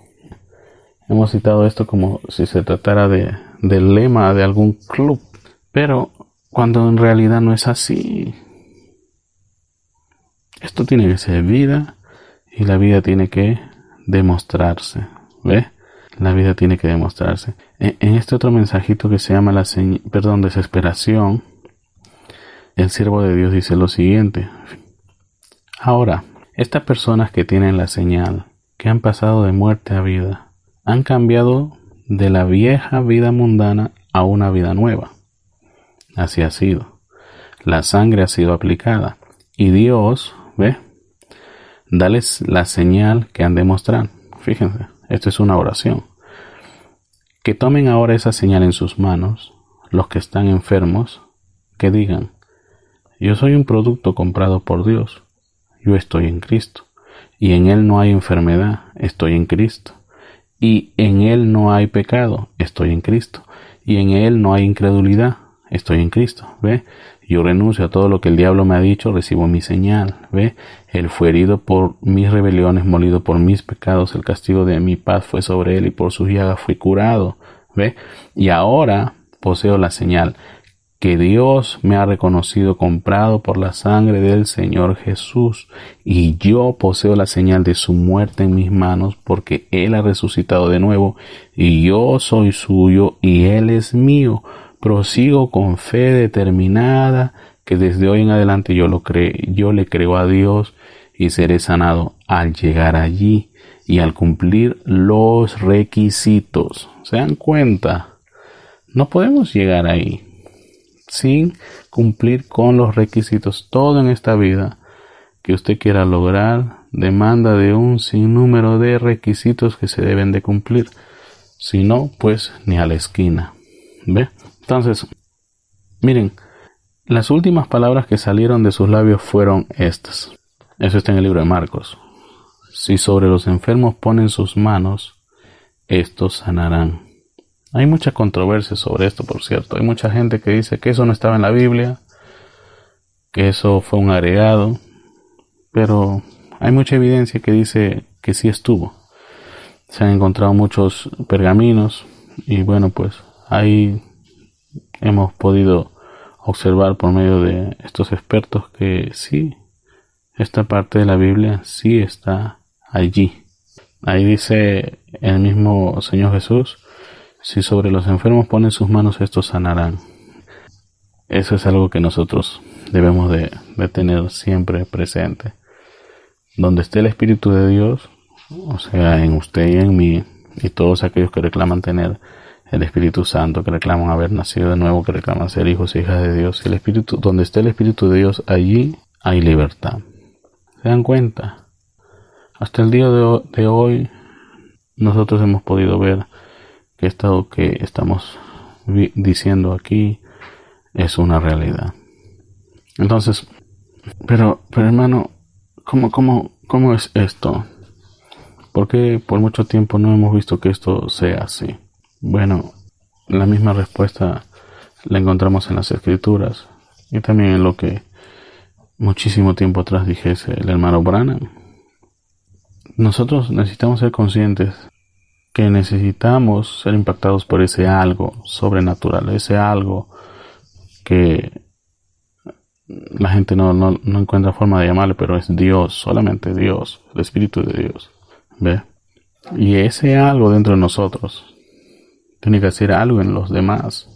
Hemos citado esto como si se tratara del lema de algún club, pero cuando en realidad no es así. Esto tiene que ser vida y la vida tiene que demostrarse. ¿Ve? La vida tiene que demostrarse. En este otro mensajito que se llama desesperación, el siervo de Dios dice lo siguiente. Ahora, estas personas que tienen la señal, que han pasado de muerte a vida, han cambiado de la vieja vida mundana a una vida nueva. Así ha sido. La sangre ha sido aplicada. Y Dios, ¿ve? Dales la señal que han de mostrar. Fíjense, esto es una oración. Que tomen ahora esa señal en sus manos, los que están enfermos, que digan, yo soy un producto comprado por Dios. Yo estoy en Cristo. Y en Él no hay enfermedad. Estoy en Cristo. Y en Él no hay pecado, estoy en Cristo. Y en Él no hay incredulidad, estoy en Cristo. ¿Ve? Yo renuncio a todo lo que el diablo me ha dicho, recibo mi señal. ¿Ve? Él fue herido por mis rebeliones, molido por mis pecados, el castigo de mi paz fue sobre Él y por sus llagas fui curado. ¿Ve? Y ahora poseo la señal que Dios me ha reconocido comprado por la sangre del Señor Jesús, y yo poseo la señal de su muerte en mis manos, porque Él ha resucitado de nuevo, y yo soy suyo, y Él es mío. Prosigo con fe determinada, que desde hoy en adelante yo le creo a Dios, y seré sanado al llegar allí, y al cumplir los requisitos. ¿Se dan cuenta? No podemos llegar ahí sin cumplir con los requisitos. Todo en esta vida que usted quiera lograr demanda de un sinnúmero de requisitos que se deben de cumplir. Si no, pues ni a la esquina. ¿Ve? Entonces, miren, las últimas palabras que salieron de sus labios fueron estas. Eso está en el libro de Marcos. Si sobre los enfermos ponen sus manos, estos sanarán. Hay mucha controversia sobre esto, por cierto. Hay mucha gente que dice que eso no estaba en la Biblia, que eso fue un agregado, pero hay mucha evidencia que dice que sí estuvo. Se han encontrado muchos pergaminos y bueno, pues ahí hemos podido observar por medio de estos expertos que sí Esta parte de la Biblia sí está allí. Ahí dice el mismo Señor Jesús: si sobre los enfermos ponen sus manos, estos sanarán. Eso es algo que nosotros debemos de tener siempre presente. Donde esté el Espíritu de Dios, o sea, en usted y en mí, y todos aquellos que reclaman tener el Espíritu Santo, que reclaman haber nacido de nuevo, que reclaman ser hijos e hijas de Dios, el Espíritu, donde esté el Espíritu de Dios, allí hay libertad. ¿Se dan cuenta? Hasta el día de hoy, nosotros hemos podido ver que esto que estamos diciendo aquí es una realidad. Entonces, pero hermano, ¿cómo es esto? ¿Por qué por mucho tiempo no hemos visto que esto sea así? Bueno, la misma respuesta la encontramos en las Escrituras y también en lo que muchísimo tiempo atrás dijese el hermano Branham. Nosotros necesitamos ser conscientes que necesitamos ser impactados por ese algo sobrenatural, ese algo que la gente no encuentra forma de llamarle, pero es Dios, solamente Dios, el Espíritu de Dios. ¿Ve? Y ese algo dentro de nosotros tiene que hacer algo en los demás.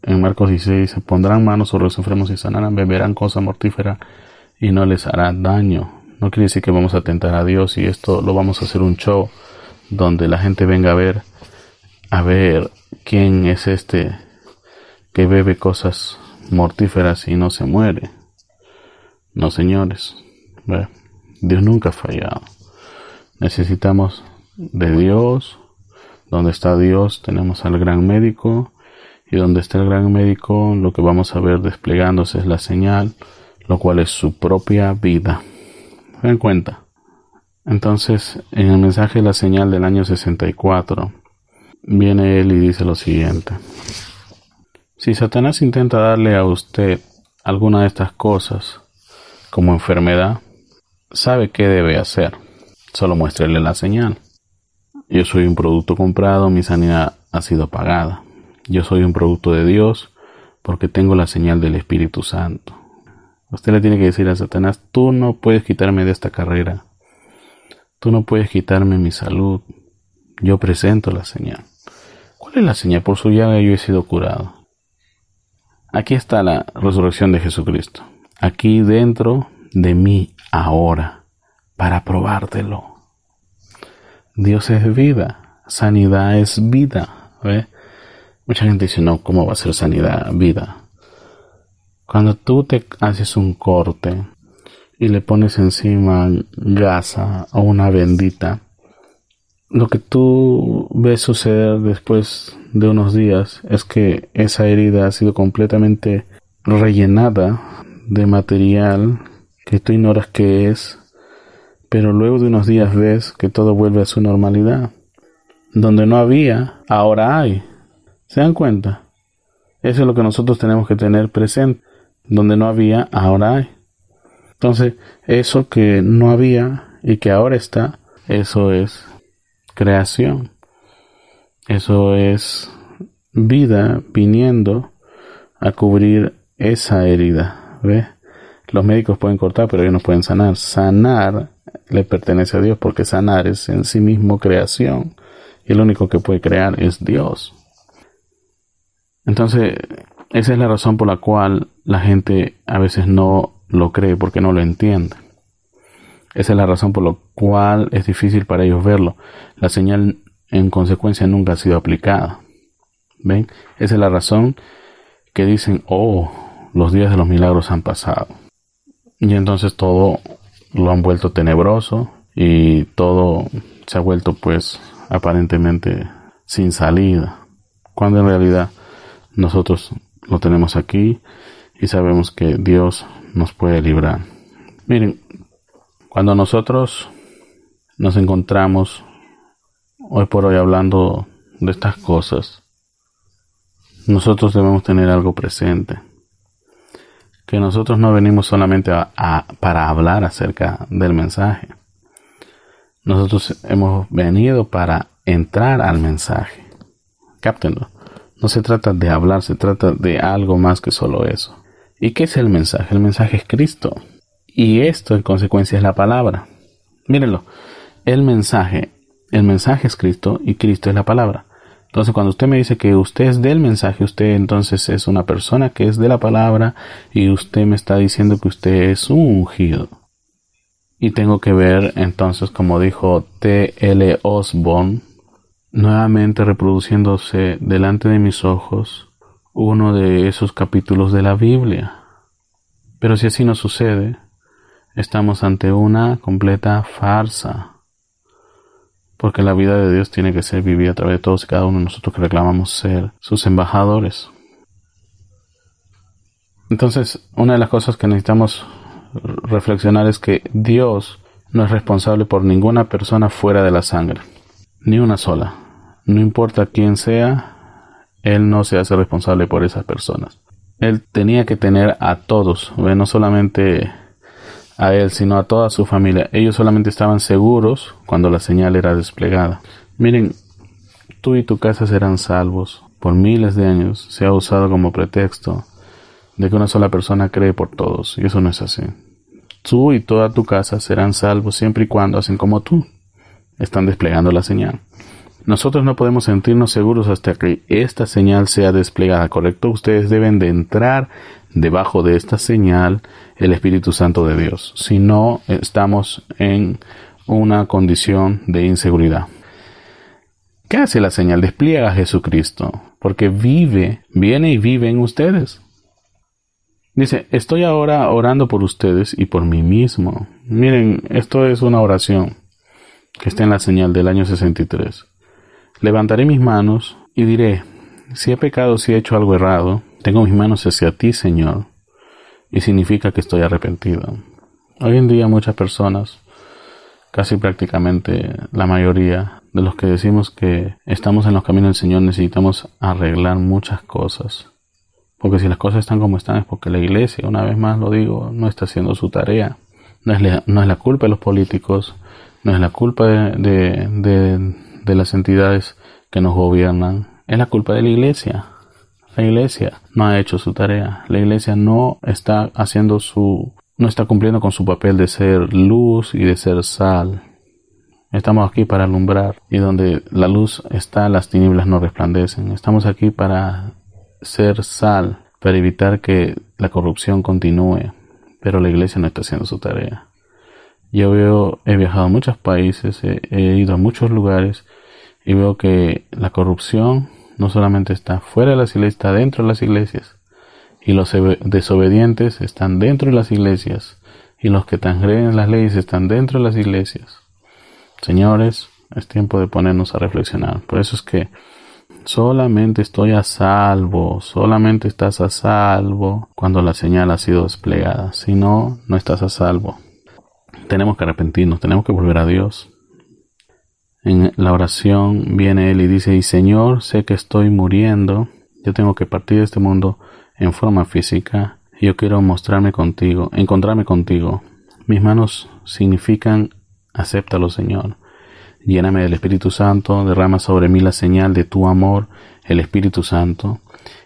En Marcos 16 dice: pondrán manos sobre los enfermos y sanarán, beberán cosa mortífera y no les hará daño. No quiere decir que vamos a tentar a Dios y esto lo vamos a hacer un show donde la gente venga a ver quién es este que bebe cosas mortíferas y no se muere. No, señores. ¿Ve? Dios nunca ha fallado. Necesitamos de Dios. Donde está Dios tenemos al gran médico, y donde está el gran médico lo que vamos a ver desplegándose es la señal, lo cual es su propia vida. ¿Se dan cuenta? Entonces, en el mensaje de la señal del año 64, viene él y dice lo siguiente: si Satanás intenta darle a usted alguna de estas cosas como enfermedad, sabe qué debe hacer. Solo muéstrele la señal. Yo soy un producto comprado, mi sanidad ha sido pagada. Yo soy un producto de Dios porque tengo la señal del Espíritu Santo. Usted le tiene que decir a Satanás: tú no puedes quitarme de esta carrera. Tú no puedes quitarme mi salud. Yo presento la señal. ¿Cuál es la señal? Por su llaga yo he sido curado. Aquí está la resurrección de Jesucristo. Aquí dentro de mí ahora, para probártelo. Dios es vida, sanidad es vida. ¿Ve? Mucha gente dice: no, ¿cómo va a ser sanidad vida? Cuando tú te haces un corte y le pones encima gasa o una bendita, lo que tú ves suceder después de unos días es que esa herida ha sido completamente rellenada de material que tú ignoras qué es. Pero luego de unos días ves que todo vuelve a su normalidad. Donde no había, ahora hay. ¿Se dan cuenta? Eso es lo que nosotros tenemos que tener presente. Donde no había, ahora hay. Entonces, eso que no había y que ahora está, eso es creación. Eso es vida viniendo a cubrir esa herida. ¿Ves? Los médicos pueden cortar, pero ellos no pueden sanar. Sanar le pertenece a Dios, porque sanar es en sí mismo creación, y el único que puede crear es Dios. Entonces, esa es la razón por la cual la gente a veces no lo cree, porque no lo entiende. Esa es la razón por la cual es difícil para ellos verlo. La señal, en consecuencia, nunca ha sido aplicada. ¿Ven? Esa es la razón que dicen: oh, los días de los milagros han pasado. Y entonces todo lo han vuelto tenebroso y todo se ha vuelto pues aparentemente sin salida, cuando en realidad nosotros lo tenemos aquí y sabemos que Dios nos puede librar. Miren, cuando nosotros nos encontramos hoy por hoy hablando de estas cosas, nosotros debemos tener algo presente. Que nosotros no venimos solamente para hablar acerca del mensaje. Nosotros hemos venido para entrar al mensaje. Cáptenlo. No se trata de hablar, se trata de algo más que solo eso. ¿Y qué es el mensaje? El mensaje es Cristo. Y esto en consecuencia es la palabra. Mírenlo, el mensaje es Cristo y Cristo es la palabra. Entonces cuando usted me dice que usted es del mensaje, usted entonces es una persona que es de la palabra y usted me está diciendo que usted es un ungido. Y tengo que ver entonces, como dijo T.L. Osborne, nuevamente reproduciéndose delante de mis ojos uno de esos capítulos de la Biblia. Pero si así no sucede, estamos ante una completa farsa. Porque la vida de Dios tiene que ser vivida a través de todos y cada uno de nosotros que reclamamos ser sus embajadores. Entonces, una de las cosas que necesitamos reflexionar es que Dios no es responsable por ninguna persona fuera de la sangre. Ni una sola. No importa quién sea, Él no se hace responsable por esas personas. Él tenía que tener a todos, no solamente a él, sino a toda su familia. Ellos solamente estaban seguros cuando la señal era desplegada. Miren, tú y tu casa serán salvos. Por miles de años se ha usado como pretexto de que una sola persona cree por todos, y eso no es así. Tú y toda tu casa serán salvos siempre y cuando hacen como tú. Están desplegando la señal. Nosotros no podemos sentirnos seguros hasta que esta señal sea desplegada, ¿correcto? Ustedes deben de entrar debajo de esta señal el Espíritu Santo de Dios. Si no, estamos en una condición de inseguridad. ¿Qué hace la señal? Despliega a Jesucristo, porque viene y vive en ustedes. Dice, estoy ahora orando por ustedes y por mí mismo. Miren, esto es una oración que está en la señal del año 63. Levantaré mis manos y diré, si he pecado, si he hecho algo errado, tengo mis manos hacia ti, Señor, y significa que estoy arrepentido. Hoy en día muchas personas, casi prácticamente la mayoría de los que decimos que estamos en los caminos del Señor, necesitamos arreglar muchas cosas. Porque si las cosas están como están es porque la iglesia, una vez más lo digo, no está haciendo su tarea. No es la culpa de los políticos, no es la culpa de las entidades que nos gobiernan, es la culpa de la iglesia. La iglesia no ha hecho su tarea. La iglesia no está cumpliendo con su papel de ser luz y de ser sal. Estamos aquí para alumbrar, y donde la luz está, las tinieblas no resplandecen. Estamos aquí para ser sal, para evitar que la corrupción continúe, pero la iglesia no está haciendo su tarea. He viajado a muchos países, he ido a muchos lugares y veo que la corrupción no solamente está fuera de las iglesias, está dentro de las iglesias. Y los desobedientes están dentro de las iglesias. Y los que transgreden las leyes están dentro de las iglesias. Señores, es tiempo de ponernos a reflexionar. Por eso es que solamente estoy a salvo, solamente estás a salvo cuando la señal ha sido desplegada. Si no, no estás a salvo. Tenemos que arrepentirnos, tenemos que volver a Dios. En la oración viene Él y dice, y Señor, sé que estoy muriendo, yo tengo que partir de este mundo en forma física, y yo quiero encontrarme contigo. Mis manos significan, acéptalo, Señor. Lléname del Espíritu Santo, derrama sobre mí la señal de tu amor, el Espíritu Santo,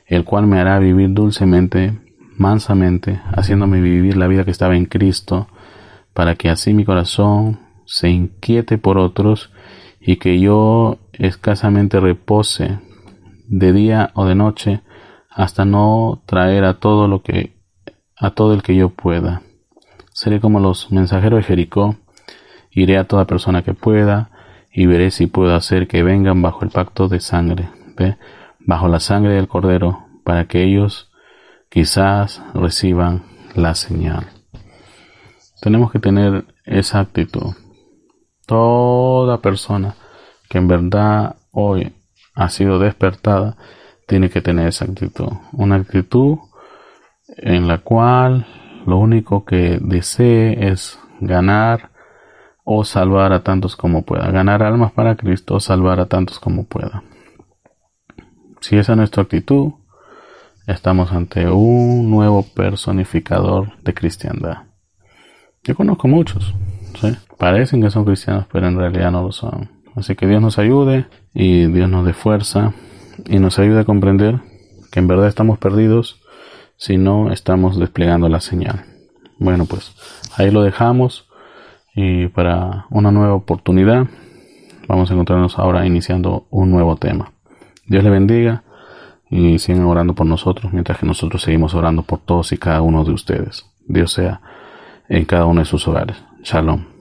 el cual me hará vivir dulcemente, mansamente, haciéndome vivir la vida que estaba en Cristo, para que así mi corazón se inquiete por otros y que yo escasamente repose de día o de noche hasta no traer a todo el que yo pueda. Seré como los mensajeros de Jericó, iré a toda persona que pueda y veré si puedo hacer que vengan bajo el pacto de sangre, bajo la sangre del Cordero, para que ellos quizás reciban la señal. Tenemos que tener esa actitud. Toda persona que en verdad hoy ha sido despertada tiene que tener esa actitud. Una actitud en la cual lo único que desee es ganar o salvar a tantos como pueda. Ganar almas para Cristo o salvar a tantos como pueda. Si esa es nuestra actitud, estamos ante un nuevo personificador de cristiandad. Yo conozco muchos, ¿sí? Parecen que son cristianos, pero en realidad no lo son. Así que Dios nos ayude y Dios nos dé fuerza y nos ayude a comprender que en verdad estamos perdidos si no estamos desplegando la señal. Bueno, pues ahí lo dejamos, y para una nueva oportunidad vamos a encontrarnos ahora iniciando un nuevo tema. Dios le bendiga y sigan orando por nosotros mientras que nosotros seguimos orando por todos y cada uno de ustedes. Dios sea en cada uno de sus hogares. Shalom.